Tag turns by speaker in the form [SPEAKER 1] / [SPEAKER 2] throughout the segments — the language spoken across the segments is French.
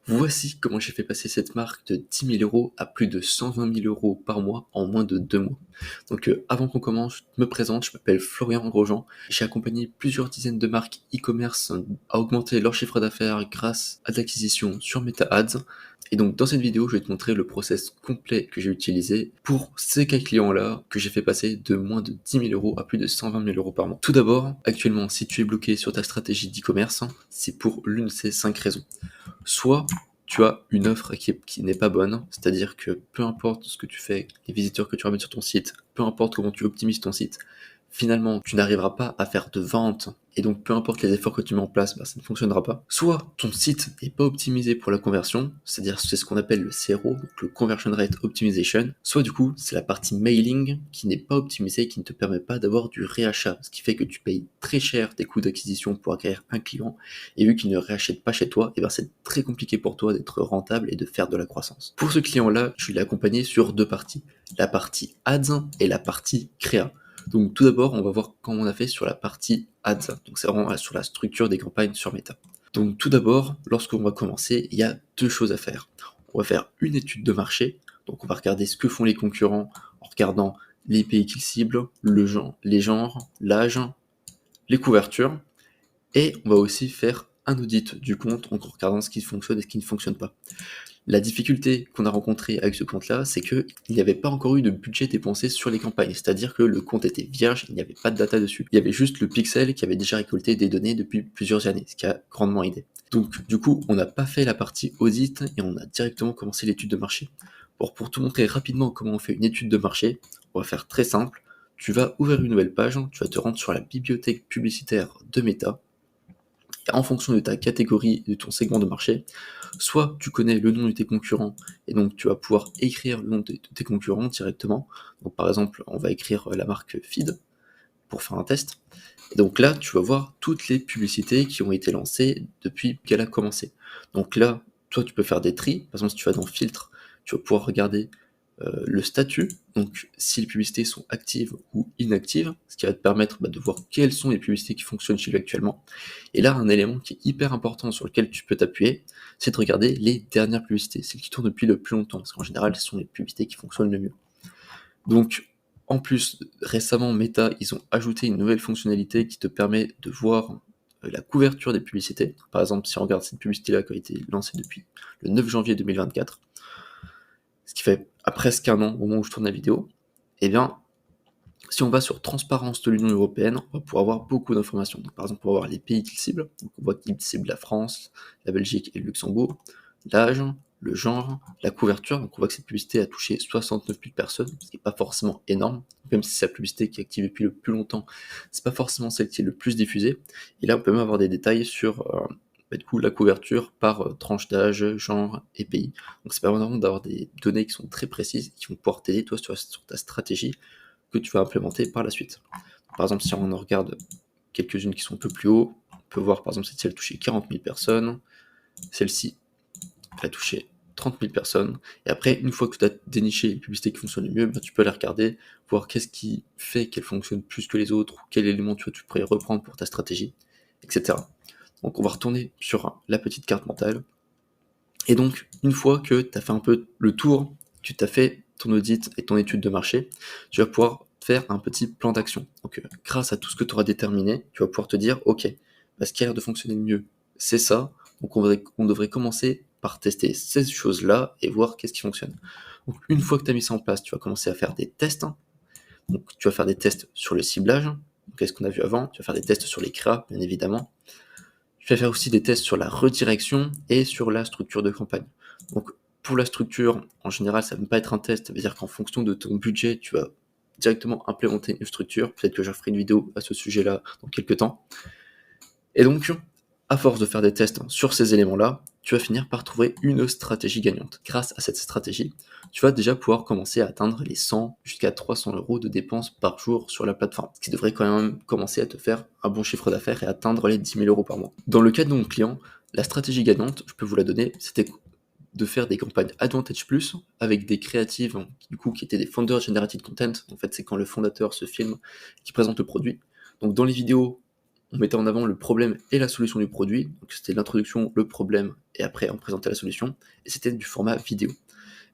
[SPEAKER 1] Voici comment j'ai fait passer cette marque de 10 000 € à plus de 120 000 € par mois en moins de 2 mois. Donc avant qu'on commence, je me présente, je m'appelle Florian Grosjean. J'ai accompagné plusieurs dizaines de marques e-commerce à augmenter leur chiffre d'affaires grâce à de l'acquisition sur Meta Ads. Et donc dans cette vidéo, je vais te montrer le process complet que j'ai utilisé pour ces cas clients-là que j'ai fait passer de moins de 10 000 € à plus de 120 000 € par mois. Tout d'abord, actuellement, si tu es bloqué sur ta stratégie d'e-commerce, c'est pour l'une de ces 5 raisons. Soit tu as une offre qui n'est pas bonne, c'est-à-dire que peu importe ce que tu fais, les visiteurs que tu ramènes sur ton site, peu importe comment tu optimises ton site, finalement tu n'arriveras pas à faire de vente et donc peu importe les efforts que tu mets en place, ça ne fonctionnera pas. Soit ton site n'est pas optimisé pour la conversion, c'est-à-dire c'est ce qu'on appelle le CRO, donc le Conversion Rate Optimization, soit du coup c'est la partie mailing qui n'est pas optimisée, qui ne te permet pas d'avoir du réachat, ce qui fait que tu payes très cher tes coûts d'acquisition pour acquérir un client, et vu qu'il ne réachète pas chez toi, c'est très compliqué pour toi d'être rentable et de faire de la croissance. Pour ce client-là, je l'ai accompagné sur deux parties, la partie ads et la partie créa. Donc tout d'abord, on va voir comment on a fait sur la partie ads, donc c'est vraiment sur la structure des campagnes sur Meta. Donc tout d'abord, lorsqu'on va commencer, il y a deux choses à faire. On va faire une étude de marché, donc on va regarder ce que font les concurrents en regardant les pays qu'ils ciblent, les genres, l'âge, les couvertures, et on va aussi faire un audit du compte en regardant ce qui fonctionne et ce qui ne fonctionne pas. La difficulté qu'on a rencontrée avec ce compte-là, c'est qu'il n'y avait pas encore eu de budget dépensé sur les campagnes, c'est-à-dire que le compte était vierge, il n'y avait pas de data dessus. Il y avait juste le pixel qui avait déjà récolté des données depuis plusieurs années, ce qui a grandement aidé. Donc du coup, on n'a pas fait la partie audit et on a directement commencé l'étude de marché. Pour te montrer rapidement comment on fait une étude de marché, on va faire très simple. Tu vas ouvrir une nouvelle page, tu vas te rendre sur la bibliothèque publicitaire de Meta, et en fonction de ta catégorie, de ton segment de marché, soit tu connais le nom de tes concurrents et donc tu vas pouvoir écrire le nom de tes concurrents directement. Donc par exemple, on va écrire la marque Feed pour faire un test. Et donc là, tu vas voir toutes les publicités qui ont été lancées depuis qu'elle a commencé. Donc là, toi, tu peux faire des tris. Par exemple, si tu vas dans Filtre, tu vas pouvoir regarder le statut, donc si les publicités sont actives ou inactives, ce qui va te permettre de voir quelles sont les publicités qui fonctionnent chez lui actuellement. Et là, un élément qui est hyper important sur lequel tu peux t'appuyer, c'est de regarder les dernières publicités, celles qui tournent depuis le plus longtemps, parce qu'en général, ce sont les publicités qui fonctionnent le mieux. Donc, en plus, récemment, Meta, ils ont ajouté une nouvelle fonctionnalité qui te permet de voir la couverture des publicités. Par exemple, si on regarde cette publicité-là qui a été lancée depuis le 9 janvier 2024, ce qui fait à presque un an au moment où je tourne la vidéo, si on va sur transparence de l'Union européenne, on va pouvoir avoir beaucoup d'informations. Donc, par exemple, on va voir les pays qu'ils ciblent. Donc, on voit qu'ils ciblent la France, la Belgique et le Luxembourg, l'âge, le genre, la couverture. Donc on voit que cette publicité a touché 69 000 personnes, ce qui n'est pas forcément énorme. Même si c'est la publicité qui est active depuis le plus longtemps, c'est pas forcément celle qui est le plus diffusée. Et là, on peut même avoir des détails sur du coup, la couverture par tranche d'âge, genre et pays. Donc c'est permet vraiment d'avoir des données qui sont très précises et qui vont pouvoir t'aider toi sur ta stratégie que tu vas implémenter par la suite. Par exemple, si on en regarde quelques-unes qui sont un peu plus haut, on peut voir par exemple celle-ci a touché 40 000 personnes, celle-ci elle a touché 30 000 personnes, et après, une fois que tu as déniché les publicités qui fonctionnent le mieux, tu peux les regarder, voir qu'est-ce qui fait qu'elles fonctionnent plus que les autres, ou quel élément tu pourrais reprendre pour ta stratégie, etc. Donc on va retourner sur la petite carte mentale, et donc une fois que tu as fait un peu le tour, tu t'as fait ton audit et ton étude de marché, tu vas pouvoir faire un petit plan d'action. Donc grâce à tout ce que tu auras déterminé, tu vas pouvoir te dire, ok, ce qui a l'air de fonctionner le mieux, c'est ça, donc on devrait commencer par tester ces choses-là et voir qu'est-ce qui fonctionne. Donc une fois que tu as mis ça en place, tu vas commencer à faire des tests. Donc tu vas faire des tests sur le ciblage, qu'est-ce qu'on a vu avant, tu vas faire des tests sur les créas, bien évidemment. Tu vas faire aussi des tests sur la redirection et sur la structure de campagne. Donc pour la structure, en général, ça ne va pas être un test, ça veut dire qu'en fonction de ton budget, tu vas directement implémenter une structure. Peut-être que je ferai une vidéo à ce sujet-là dans quelques temps. Et donc, à force de faire des tests sur ces éléments-là, tu vas finir par trouver une stratégie gagnante. Grâce à cette stratégie, tu vas déjà pouvoir commencer à atteindre les 100 jusqu'à 300 € de dépenses par jour sur la plateforme, ce qui devrait quand même commencer à te faire un bon chiffre d'affaires et atteindre les 10 000 € par mois. Dans le cas de mon client, la stratégie gagnante, je peux vous la donner, c'était de faire des campagnes Advantage Plus avec des créatives qui étaient des Founder Generated Content. En fait, c'est quand le fondateur se filme, qui présente le produit. Donc dans les vidéos, on mettait en avant le problème et la solution du produit. Donc c'était l'introduction, le problème, et après on présentait la solution. Et c'était du format vidéo.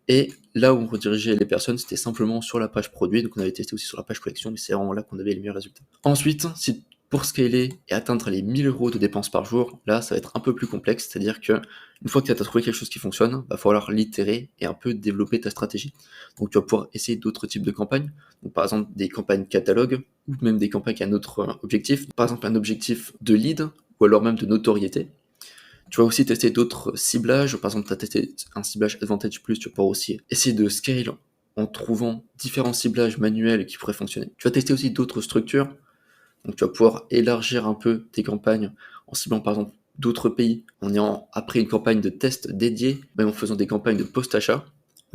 [SPEAKER 1] Et là où on redirigeait les personnes, c'était simplement sur la page produit. Donc on avait testé aussi sur la page collection, mais c'est vraiment là qu'on avait les meilleurs résultats. Ensuite, si pour scaler et atteindre les 1000 euros de dépenses par jour, là ça va être un peu plus complexe, c'est-à-dire que une fois que tu as trouvé quelque chose qui fonctionne, va falloir l'itérer et un peu développer ta stratégie. Donc tu vas pouvoir essayer d'autres types de campagnes, donc par exemple des campagnes catalogue, ou même des campagnes avec un autre objectif, par exemple un objectif de lead, ou alors même de notoriété. Tu vas aussi tester d'autres ciblages, par exemple tu as testé un ciblage Advantage Plus, tu vas pouvoir aussi essayer de scale en trouvant différents ciblages manuels qui pourraient fonctionner. Tu vas tester aussi d'autres structures, donc tu vas pouvoir élargir un peu tes campagnes en ciblant par exemple d'autres pays, en ayant après une campagne de test dédiée, même en faisant des campagnes de post-achat,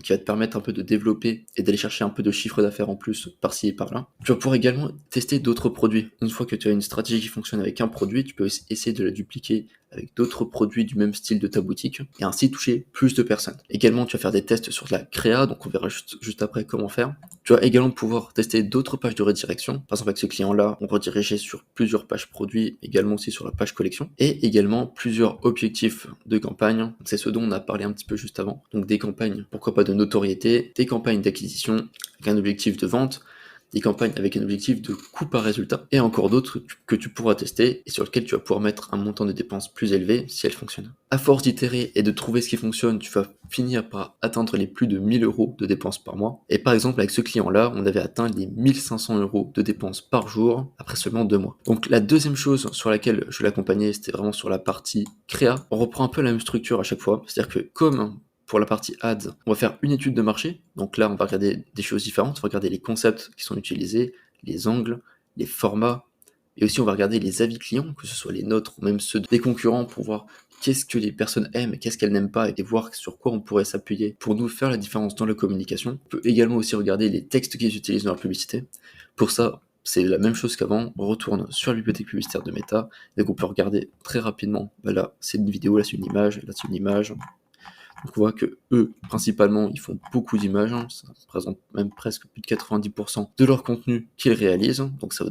[SPEAKER 1] qui va te permettre un peu de développer et d'aller chercher un peu de chiffre d'affaires en plus par-ci et par-là. Tu vas pouvoir également tester d'autres produits. Une fois que tu as une stratégie qui fonctionne avec un produit, tu peux essayer de la dupliquer avec d'autres produits du même style de ta boutique et ainsi toucher plus de personnes. Également, tu vas faire des tests sur de la créa, donc on verra juste après comment faire. Tu vas également pouvoir tester d'autres pages de redirection. Par exemple, avec ce client-là, on redirigeait sur plusieurs pages produits, également aussi sur la page collection, et également plusieurs objectifs de campagne. C'est ce dont on a parlé un petit peu juste avant. Donc des campagnes, pourquoi pas de notoriété, des campagnes d'acquisition avec un objectif de vente, des campagnes avec un objectif de coût par résultat, et encore d'autres que tu pourras tester et sur lesquelles tu vas pouvoir mettre un montant de dépenses plus élevé si elles fonctionnent. À force d'itérer et de trouver ce qui fonctionne, tu vas finir par atteindre les plus de 1000 euros de dépenses par mois. Et par exemple, avec ce client-là, on avait atteint les 1500 euros de dépenses par jour après seulement 2 mois. Donc la deuxième chose sur laquelle je l'accompagnais, c'était vraiment sur la partie créa. On reprend un peu la même structure à chaque fois, c'est-à-dire que comme pour la partie ads, on va faire une étude de marché. Donc là, on va regarder des choses différentes. On va regarder les concepts qui sont utilisés, les angles, les formats. Et aussi, on va regarder les avis clients, que ce soit les nôtres ou même ceux des concurrents, pour voir qu'est-ce que les personnes aiment et qu'est-ce qu'elles n'aiment pas, et voir sur quoi on pourrait s'appuyer pour nous faire la différence dans la communication. On peut également aussi regarder les textes qu'ils utilisent dans leur publicité. Pour ça, c'est la même chose qu'avant, on retourne sur la bibliothèque publicitaire de Meta, et qu'on peut regarder très rapidement. Là, c'est une vidéo, là c'est une image, là c'est une image. Donc on voit que eux, principalement, ils font beaucoup d'images, ça représente même presque plus de 90% de leur contenu qu'ils réalisent, donc ça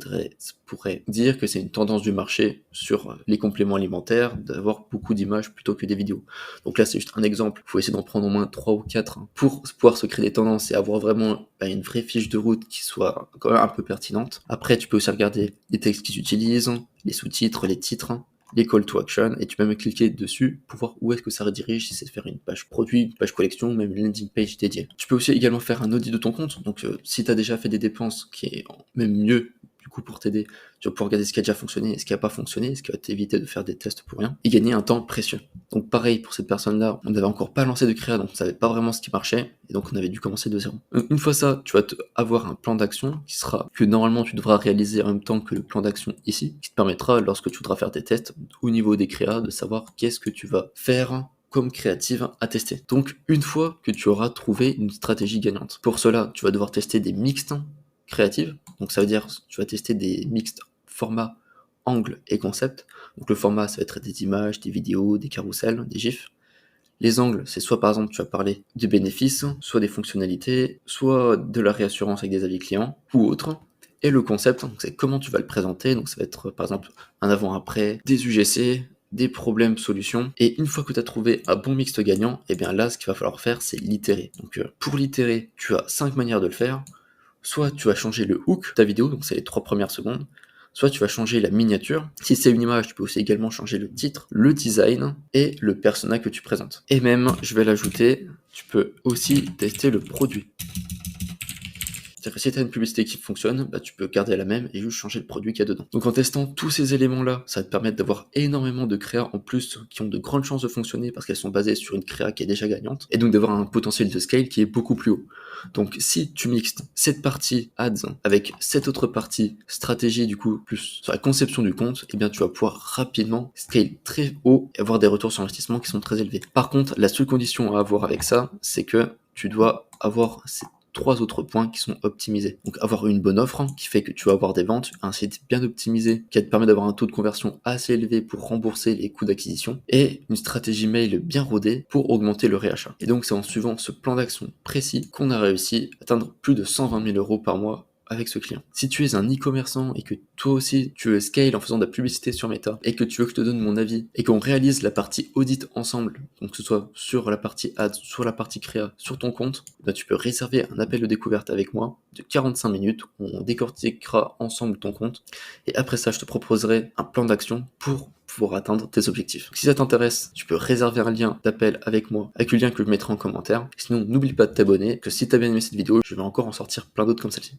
[SPEAKER 1] pourrait dire que c'est une tendance du marché sur les compléments alimentaires d'avoir beaucoup d'images plutôt que des vidéos. Donc là c'est juste un exemple, il faut essayer d'en prendre au moins 3 ou 4 pour pouvoir se créer des tendances et avoir vraiment une vraie fiche de route qui soit quand même un peu pertinente. Après tu peux aussi regarder les textes qu'ils utilisent, les sous-titres, les titres, les call to action, et tu peux même cliquer dessus pour voir où est-ce que ça redirige, si c'est faire une page produit, une page collection, même une landing page dédiée. Tu peux aussi également faire un audit de ton compte, donc si tu as déjà fait des dépenses, qui est même mieux du coup pour t'aider, tu vas pouvoir regarder ce qui a déjà fonctionné et ce qui n'a pas fonctionné, ce qui va t'éviter de faire des tests pour rien, et gagner un temps précieux. Donc pareil pour cette personne-là, on n'avait encore pas lancé de créa, donc on savait pas vraiment ce qui marchait, et donc on avait dû commencer de zéro. Une fois ça, tu vas avoir un plan d'action qui sera, que normalement tu devras réaliser en même temps que le plan d'action ici, qui te permettra, lorsque tu voudras faire tes tests, au niveau des créas, de savoir qu'est-ce que tu vas faire comme créative à tester. Donc une fois que tu auras trouvé une stratégie gagnante, pour cela, tu vas devoir tester des mixtes créatives, donc ça veut dire tu vas tester des mixtes format, angle et concept. Donc le format, ça va être des images, des vidéos, des carousels, des gifs. Les angles, c'est soit par exemple tu vas parler des bénéfices, soit des fonctionnalités, soit de la réassurance avec des avis clients ou autre. Et le concept, donc c'est comment tu vas le présenter, donc ça va être par exemple un avant-après, des UGC, des problèmes solutions. Et une fois que tu as trouvé un bon mixte gagnant, et bien là ce qu'il va falloir faire c'est l'itérer. Donc pour l'itérer, tu as 5 manières de le faire. Soit tu vas changer le hook de ta vidéo, donc c'est les 3 premières secondes. Soit tu vas changer la miniature. Si c'est une image, tu peux aussi également changer le titre, le design et le persona que tu présentes. Et même, je vais l'ajouter, tu peux aussi tester le produit. C'est-à-dire que si tu as une publicité qui fonctionne, tu peux garder la même et juste changer le produit qu'il y a dedans. Donc en testant tous ces éléments-là, ça va te permettre d'avoir énormément de créas en plus qui ont de grandes chances de fonctionner parce qu'elles sont basées sur une créa qui est déjà gagnante, et donc d'avoir un potentiel de scale qui est beaucoup plus haut. Donc si tu mixes cette partie ads avec cette autre partie stratégie du coup, plus sur la conception du compte, et bien tu vas pouvoir rapidement scale très haut et avoir des retours sur investissement qui sont très élevés. Par contre, la seule condition à avoir avec ça, c'est que tu dois avoir ces 3 autres points qui sont optimisés. Donc avoir une bonne offre qui fait que tu vas avoir des ventes, un site bien optimisé qui va te permettre d'avoir un taux de conversion assez élevé pour rembourser les coûts d'acquisition, et une stratégie mail bien rodée pour augmenter le réachat. Et donc c'est en suivant ce plan d'action précis qu'on a réussi à atteindre plus de 120 000 euros par mois avec ce client. Si tu es un e-commerçant et que toi aussi tu veux scale en faisant de la publicité sur Meta et que tu veux que je te donne mon avis et qu'on réalise la partie audit ensemble, donc que ce soit sur la partie ads, sur la partie créa, sur ton compte, bah tu peux réserver un appel de découverte avec moi de 45 minutes, on décortiquera ensemble ton compte et après ça je te proposerai un plan d'action pour pouvoir atteindre tes objectifs. Si ça t'intéresse, tu peux réserver un lien d'appel avec moi, avec le lien que je mettrai en commentaire. Sinon, n'oublie pas de t'abonner, que si t'as bien aimé cette vidéo, je vais encore en sortir plein d'autres comme celle-ci.